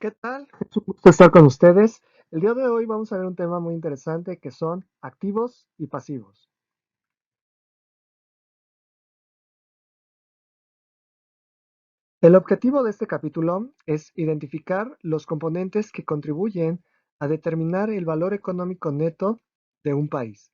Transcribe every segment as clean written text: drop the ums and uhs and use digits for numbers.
¿Qué tal? Es un gusto estar con ustedes. El día de hoy vamos a ver un tema muy interesante que son activos y pasivos. El objetivo de este capítulo es identificar los componentes que contribuyen a determinar el valor económico neto de un país.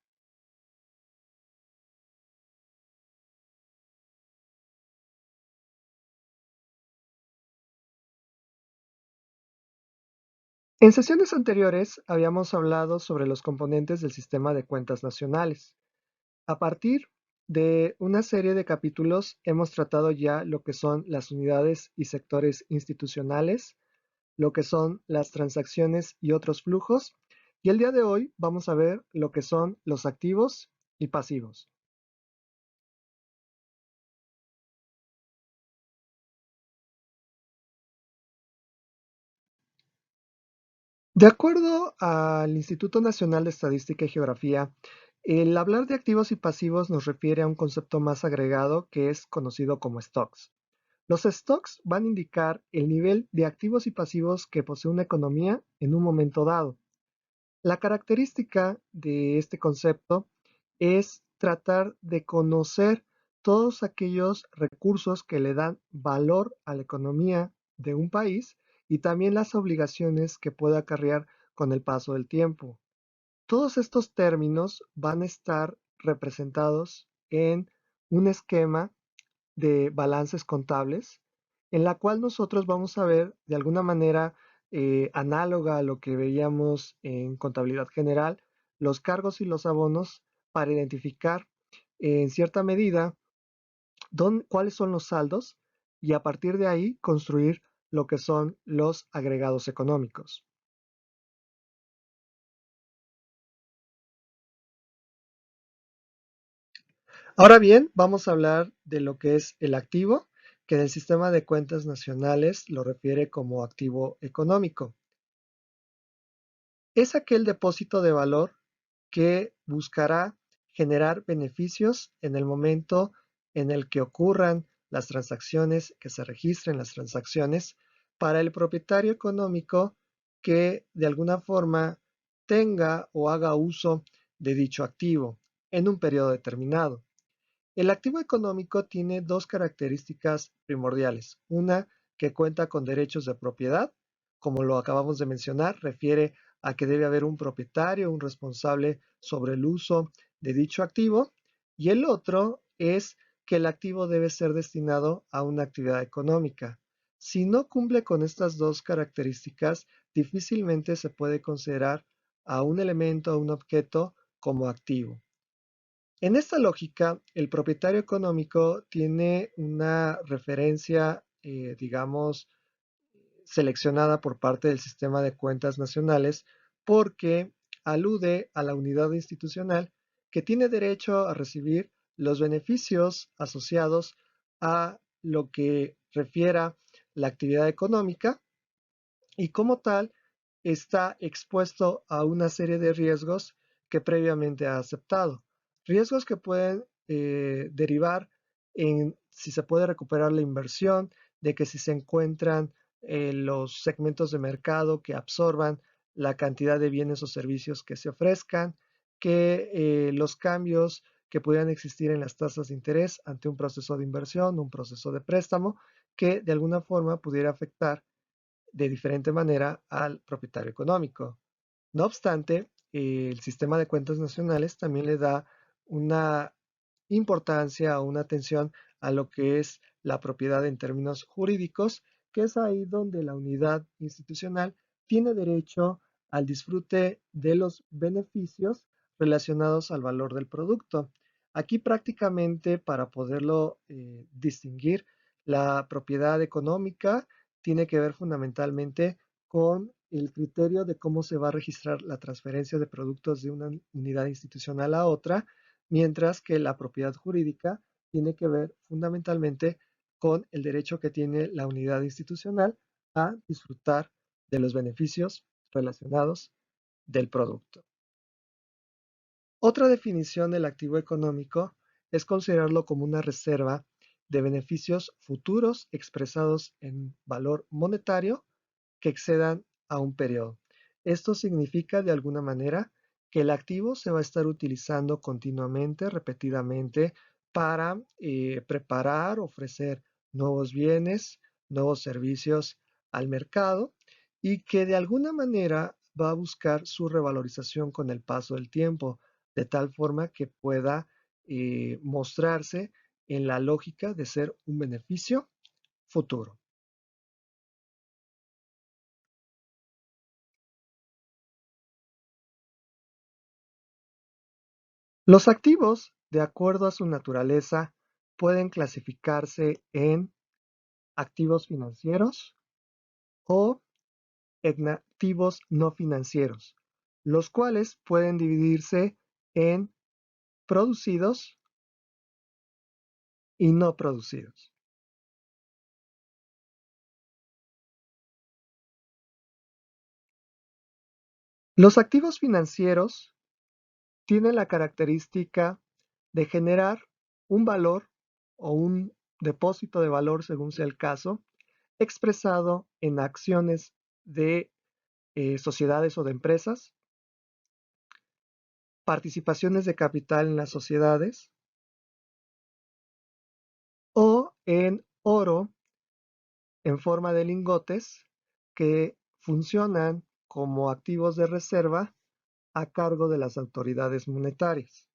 En sesiones anteriores habíamos hablado sobre los componentes del sistema de cuentas nacionales. A partir de una serie de capítulos hemos tratado ya lo que son las unidades y sectores institucionales, lo que son las transacciones y otros flujos. Y el día de hoy vamos a ver lo que son los activos y pasivos. De acuerdo al Instituto Nacional de Estadística y Geografía, el hablar de activos y pasivos nos refiere a un concepto más agregado que es conocido como stocks. Los stocks van a indicar el nivel de activos y pasivos que posee una economía en un momento dado. La característica de este concepto es tratar de conocer todos aquellos recursos que le dan valor a la economía de un país y también las obligaciones que puede acarrear con el paso del tiempo. Todos estos términos van a estar representados en un esquema de balances contables, en la cual nosotros vamos a ver de alguna manera análoga a lo que veíamos en contabilidad general, los cargos y los abonos para identificar en cierta medida cuáles son los saldos y a partir de ahí construir lo que son los agregados económicos. Ahora bien, vamos a hablar de lo que es el activo, que en el sistema de cuentas nacionales lo refiere como activo económico. Es aquel depósito de valor que buscará generar beneficios en el momento en el que ocurran las transacciones, que se registren las transacciones, para el propietario económico que de alguna forma tenga o haga uso de dicho activo en un periodo determinado. El activo económico tiene dos características primordiales. Una, que cuenta con derechos de propiedad, como lo acabamos de mencionar, refiere a que debe haber un propietario, un responsable sobre el uso de dicho activo. Y el otro es que el activo debe ser destinado a una actividad económica. Si no cumple con estas dos características, difícilmente se puede considerar a un elemento, a un objeto, como activo. En esta lógica, el propietario económico tiene una referencia, digamos, seleccionada por parte del sistema de cuentas nacionales porque alude a la unidad institucional que tiene derecho a recibir los beneficios asociados a lo que refiera la actividad económica y como tal está expuesto a una serie de riesgos que previamente ha aceptado. Riesgos que pueden derivar en si se puede recuperar la inversión, de que si se encuentran los segmentos de mercado que absorban la cantidad de bienes o servicios que se ofrezcan, que los cambios que pudieran existir en las tasas de interés ante un proceso de inversión, un proceso de préstamo, que de alguna forma pudiera afectar de diferente manera al propietario económico. No obstante, el sistema de cuentas nacionales también le da una importancia o una atención a lo que es la propiedad en términos jurídicos, que es ahí donde la unidad institucional tiene derecho al disfrute de los beneficios relacionados al valor del producto. Aquí prácticamente para poderlo distinguir, la propiedad económica tiene que ver fundamentalmente con el criterio de cómo se va a registrar la transferencia de productos de una unidad institucional a otra, mientras que la propiedad jurídica tiene que ver fundamentalmente con el derecho que tiene la unidad institucional a disfrutar de los beneficios relacionados del producto. Otra definición del activo económico es considerarlo como una reserva de beneficios futuros expresados en valor monetario que excedan a un periodo. Esto significa de alguna manera que el activo se va a estar utilizando continuamente, repetidamente, para preparar, ofrecer nuevos bienes, nuevos servicios al mercado y que de alguna manera va a buscar su revalorización con el paso del tiempo, de tal forma que pueda mostrarse en la lógica de ser un beneficio futuro. Los activos, de acuerdo a su naturaleza, pueden clasificarse en activos financieros o en activos no financieros, los cuales pueden dividirse en producidos y no producidos. Los activos financieros tienen la característica de generar un valor o un depósito de valor, según sea el caso, expresado en acciones de sociedades o de empresas, participaciones de capital en las sociedades o en oro en forma de lingotes que funcionan como activos de reserva a cargo de las autoridades monetarias.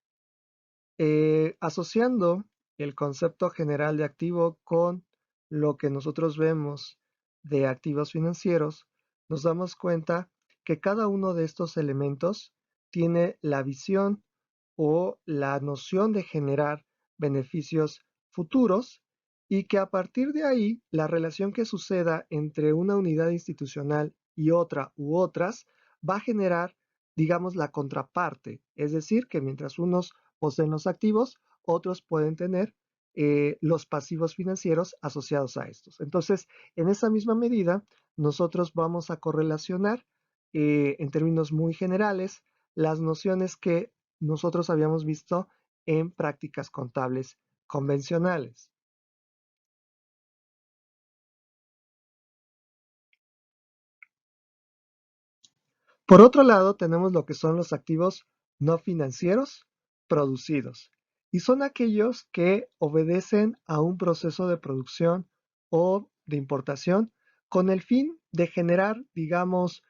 Asociando el concepto general de activo con lo que nosotros vemos de activos financieros, nos damos cuenta que cada uno de estos elementos tiene la visión o la noción de generar beneficios futuros y que a partir de ahí la relación que suceda entre una unidad institucional y otra u otras va a generar, digamos, la contraparte, es decir, que mientras unos poseen los activos, otros pueden tener los pasivos financieros asociados a estos. Entonces, en esa misma medida, nosotros vamos a correlacionar en términos muy generales las nociones que nosotros habíamos visto en prácticas contables convencionales. Por otro lado, tenemos lo que son los activos no financieros producidos y son aquellos que obedecen a un proceso de producción o de importación con el fin de generar, digamos,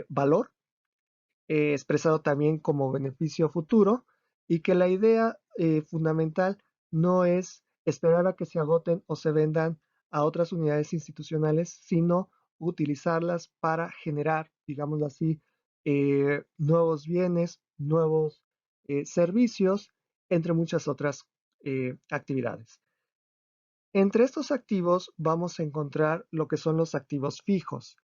valor expresado también como beneficio futuro y que la idea fundamental no es esperar a que se agoten o se vendan a otras unidades institucionales, sino utilizarlas para generar, digámoslo así, nuevos bienes, nuevos servicios, entre muchas otras actividades. Entre estos activos vamos a encontrar lo que son los activos fijos.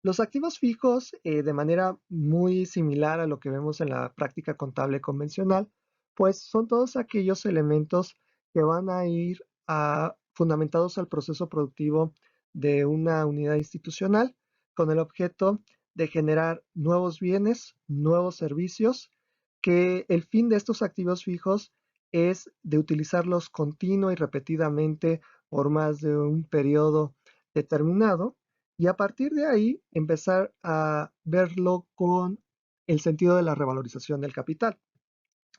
Los activos fijos, de manera muy similar a lo que vemos en la práctica contable convencional, pues son todos aquellos elementos que van a ir fundamentados al proceso productivo de una unidad institucional con el objeto de generar nuevos bienes, nuevos servicios, que el fin de estos activos fijos es de utilizarlos continuo y repetidamente por más de un periodo determinado y a partir de ahí empezar a verlo con el sentido de la revalorización del capital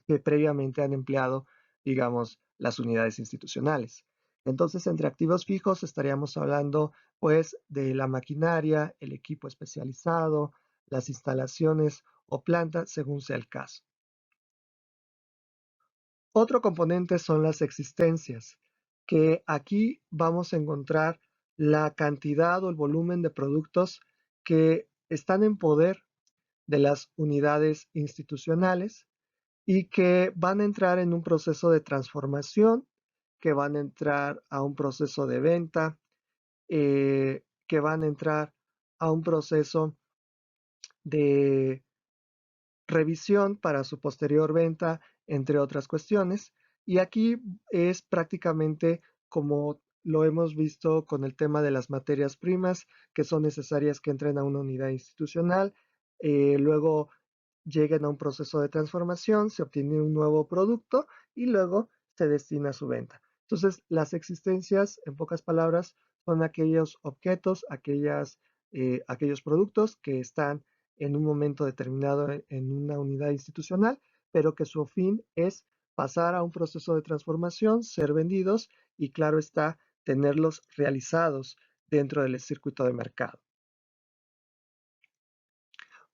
que previamente han empleado, digamos, las unidades institucionales. Entonces, entre activos fijos estaríamos hablando, pues, de la maquinaria, el equipo especializado, las instalaciones o plantas, según sea el caso. Otro componente son las existencias, que aquí vamos a encontrar la cantidad o el volumen de productos que están en poder de las unidades institucionales y que van a entrar en un proceso de transformación, que van a entrar a un proceso de venta, que van a entrar a un proceso de revisión para su posterior venta, entre otras cuestiones. Y aquí es prácticamente como lo hemos visto con el tema de las materias primas que son necesarias que entren a una unidad institucional, luego lleguen a un proceso de transformación, se obtiene un nuevo producto y luego se destina a su venta. Entonces, las existencias, en pocas palabras, son aquellos objetos, aquellas aquellos productos que están en un momento determinado en una unidad institucional, pero que su fin es pasar a un proceso de transformación, ser vendidos y, claro está, tenerlos realizados dentro del circuito de mercado.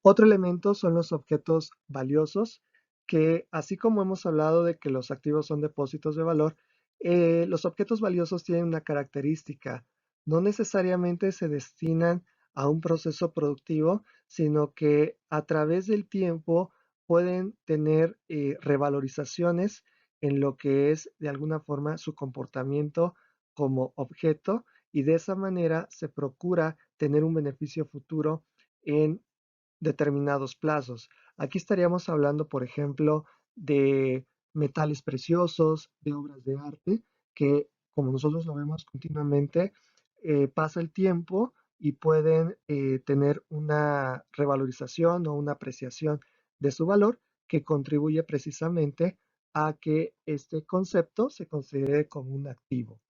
Otro elemento son los objetos valiosos, que así como hemos hablado de que los activos son depósitos de valor, los objetos valiosos tienen una característica: no necesariamente se destinan a un proceso productivo, sino que a través del tiempo pueden tener revalorizaciones en lo que es de alguna forma su comportamiento como objeto, y de esa manera se procura tener un beneficio futuro en determinados plazos. Aquí estaríamos hablando, por ejemplo, de metales preciosos, de obras de arte, que como nosotros lo vemos continuamente, pasa el tiempo y pueden tener una revalorización o una apreciación de su valor, que contribuye precisamente a que este concepto se considere como un activo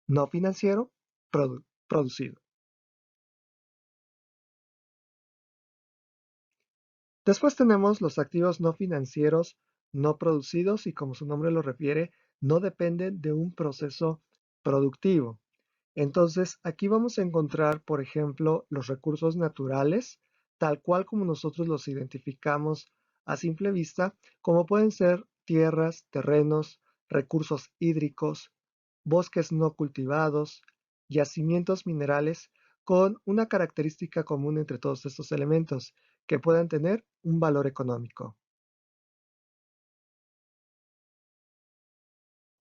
no financiero producido. Después tenemos los activos no financieros no producidos, y como su nombre lo refiere, no dependen de un proceso productivo. Entonces, aquí vamos a encontrar, por ejemplo, los recursos naturales, tal cual como nosotros los identificamos a simple vista, como pueden ser tierras, terrenos, recursos hídricos, bosques no cultivados, yacimientos minerales, con una característica común entre todos estos elementos: que puedan tener un valor económico.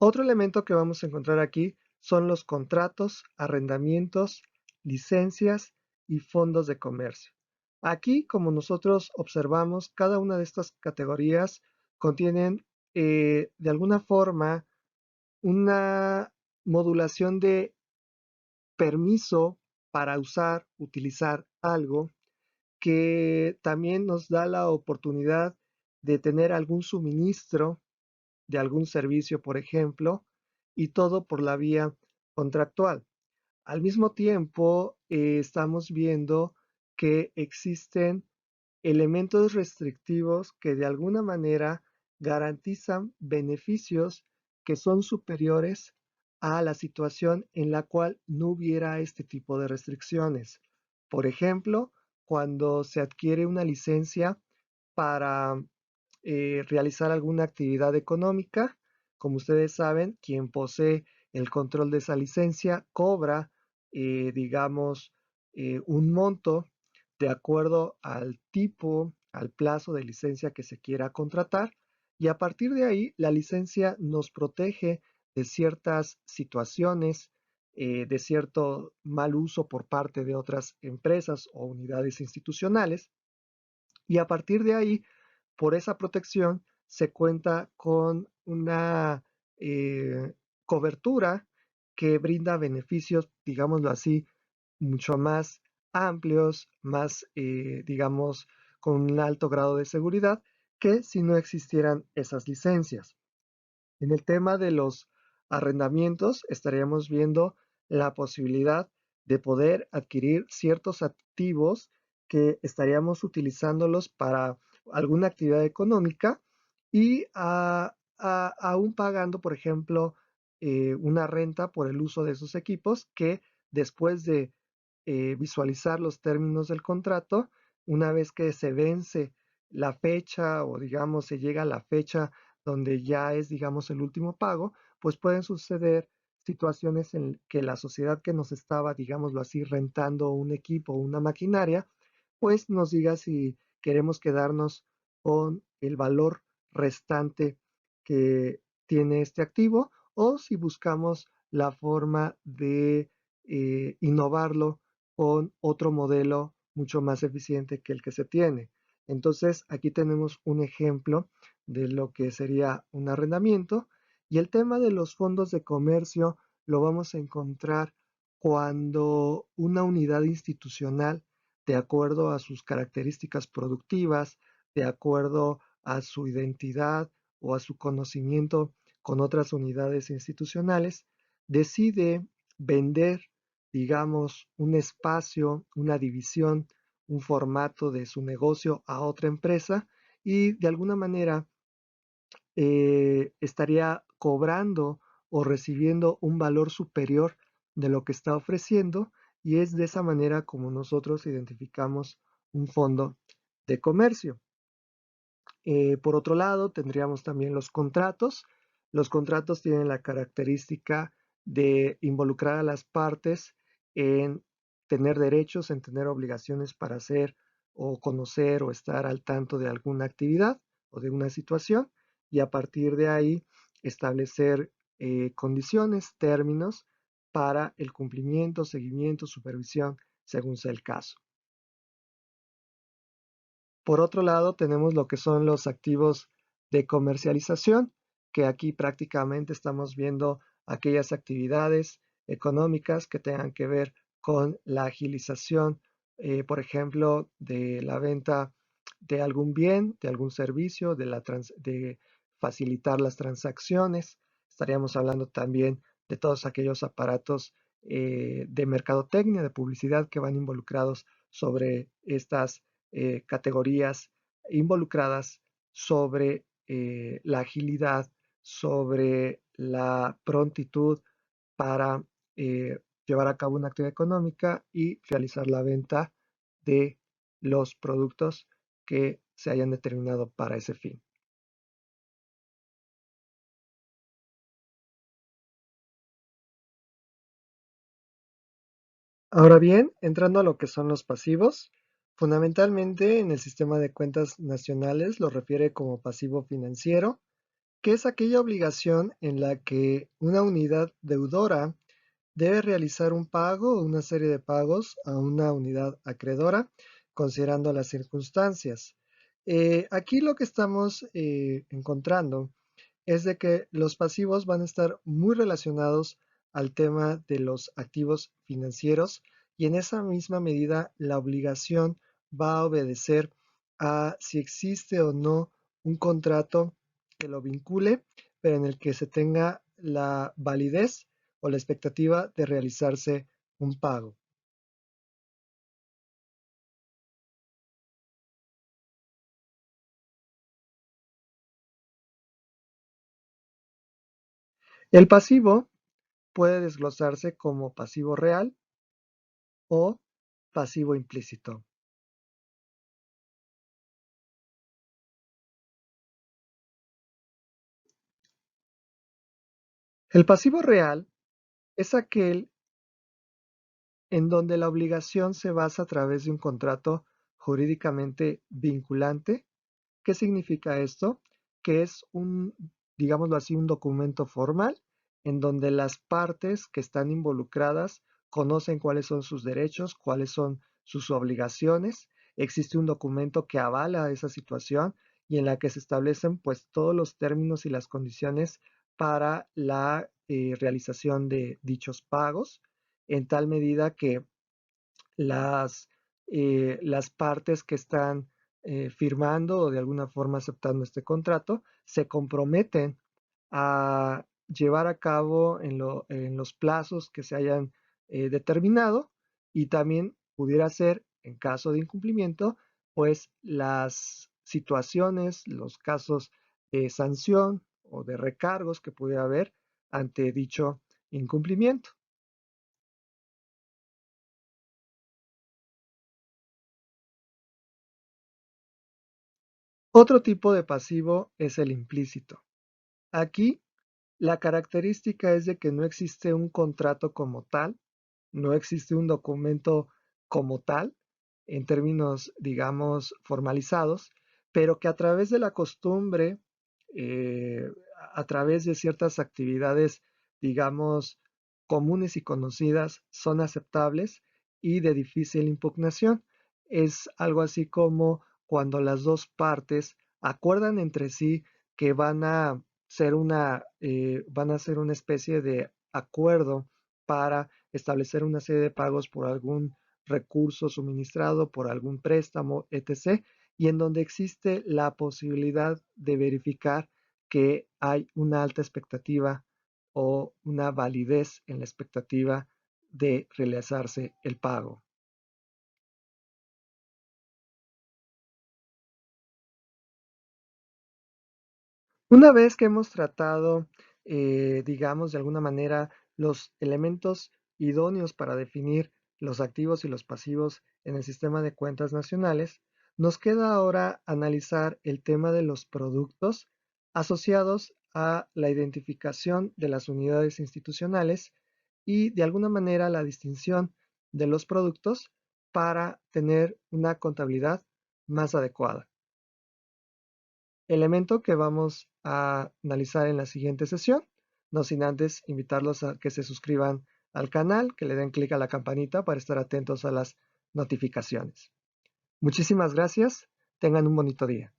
Otro elemento que vamos a encontrar aquí son los contratos, arrendamientos, licencias y fondos de comercio. Aquí, como nosotros observamos, cada una de estas categorías contienen de alguna forma una modulación de permiso para usar, utilizar algo, que también nos da la oportunidad de tener algún suministro de algún servicio, por ejemplo, y todo por la vía contractual. Al mismo tiempo, estamos viendo que existen elementos restrictivos que de alguna manera garantizan beneficios que son superiores a la situación en la cual no hubiera este tipo de restricciones. Por ejemplo, cuando se adquiere una licencia para realizar alguna actividad económica, como ustedes saben, quien posee el control de esa licencia cobra, digamos, un monto de acuerdo al tipo, al plazo de licencia que se quiera contratar, y a partir de ahí la licencia nos protege de ciertas situaciones, de cierto mal uso por parte de otras empresas o unidades institucionales, y a partir de ahí, por esa protección, se cuenta con una eh, cobertura que brinda beneficios, digámoslo así, mucho más amplios, más, digamos, con un alto grado de seguridad, que si no existieran esas licencias. En el tema de los arrendamientos, estaríamos viendo la posibilidad de poder adquirir ciertos activos que estaríamos utilizándolos para alguna actividad económica, y aún pagando, por ejemplo, una renta por el uso de esos equipos, que después de visualizar los términos del contrato, una vez que se vence la fecha, o digamos se llega a la fecha donde ya es, digamos, el último pago, pues pueden suceder situaciones en que la sociedad que nos estaba, digámoslo así, rentando un equipo o una maquinaria, pues nos diga si queremos quedarnos con el valor restante que tiene este activo, o si buscamos la forma de innovarlo con otro modelo mucho más eficiente que el que se tiene. Entonces, aquí tenemos un ejemplo de lo que sería un arrendamiento. Y el tema de los fondos de comercio lo vamos a encontrar cuando una unidad institucional, de acuerdo a sus características productivas, de acuerdo a su identidad o a su conocimiento con otras unidades institucionales, decide vender digamos, un espacio, una división, un formato de su negocio a otra empresa y de alguna manera estaría cobrando o recibiendo un valor superior de lo que está ofreciendo y es de esa manera como nosotros identificamos un fondo de comercio. Por otro lado, tendríamos también los contratos. Los contratos tienen la característica de involucrar a las partes en tener derechos, en tener obligaciones para hacer o conocer o estar al tanto de alguna actividad o de una situación y a partir de ahí establecer condiciones, términos para el cumplimiento, seguimiento, supervisión, según sea el caso. Por otro lado, tenemos lo que son los activos de comercialización, que aquí prácticamente estamos viendo aquellas actividades económicas que tengan que ver con la agilización, por ejemplo, de la venta de algún bien, de algún servicio, de facilitar las transacciones. Estaríamos hablando también de todos aquellos aparatos de mercadotecnia, de publicidad que van involucrados sobre estas categorías involucradas sobre la agilidad, sobre la prontitud para llevar a cabo una actividad económica y realizar la venta de los productos que se hayan determinado para ese fin. Ahora bien, entrando a lo que son los pasivos, fundamentalmente en el sistema de cuentas nacionales lo refiere como pasivo financiero, que es aquella obligación en la que una unidad deudora debe realizar un pago o una serie de pagos a una unidad acreedora, considerando las circunstancias. Aquí lo que estamos encontrando es de que los pasivos van a estar muy relacionados al tema de los activos financieros y en esa misma medida la obligación va a obedecer a si existe o no un contrato que lo vincule, pero en el que se tenga la validez o la expectativa de realizarse un pago. El pasivo puede desglosarse como pasivo real o pasivo implícito. El pasivo real es aquel en donde la obligación se basa a través de un contrato jurídicamente vinculante. ¿Qué significa esto? Que es un, digámoslo así, un documento formal en donde las partes que están involucradas conocen cuáles son sus derechos, cuáles son sus obligaciones. Existe un documento que avala esa situación y en la que se establecen pues todos los términos y las condiciones para la realización de dichos pagos, en tal medida que las, las partes que están firmando o de alguna forma aceptando este contrato se comprometen a llevar a cabo en los plazos que se hayan determinado y también pudiera ser, en caso de incumplimiento, pues las situaciones, los casos de sanción o de recargos que pudiera haber ante dicho incumplimiento. Otro tipo de pasivo es el implícito. Aquí la característica es de que no existe un contrato como tal, no existe un documento como tal, en términos, digamos, formalizados, pero que a través de la costumbre, eh, a través de ciertas actividades, digamos, comunes y conocidas, son aceptables y de difícil impugnación. Es algo así como cuando las dos partes acuerdan entre sí que van a hacer una especie de acuerdo para establecer una serie de pagos por algún recurso suministrado, por algún préstamo, etc. Y en donde existe la posibilidad de verificar que hay una alta expectativa o una validez en la expectativa de realizarse el pago. Una vez que hemos tratado, digamos, de alguna manera, los elementos idóneos para definir los activos y los pasivos en el sistema de cuentas nacionales, nos queda ahora analizar el tema de los productos asociados a la identificación de las unidades institucionales y, de alguna manera, la distinción de los productos para tener una contabilidad más adecuada. Elemento que vamos a analizar en la siguiente sesión, no sin antes invitarlos a que se suscriban al canal, que le den clic a la campanita para estar atentos a las notificaciones. Muchísimas gracias, tengan un bonito día.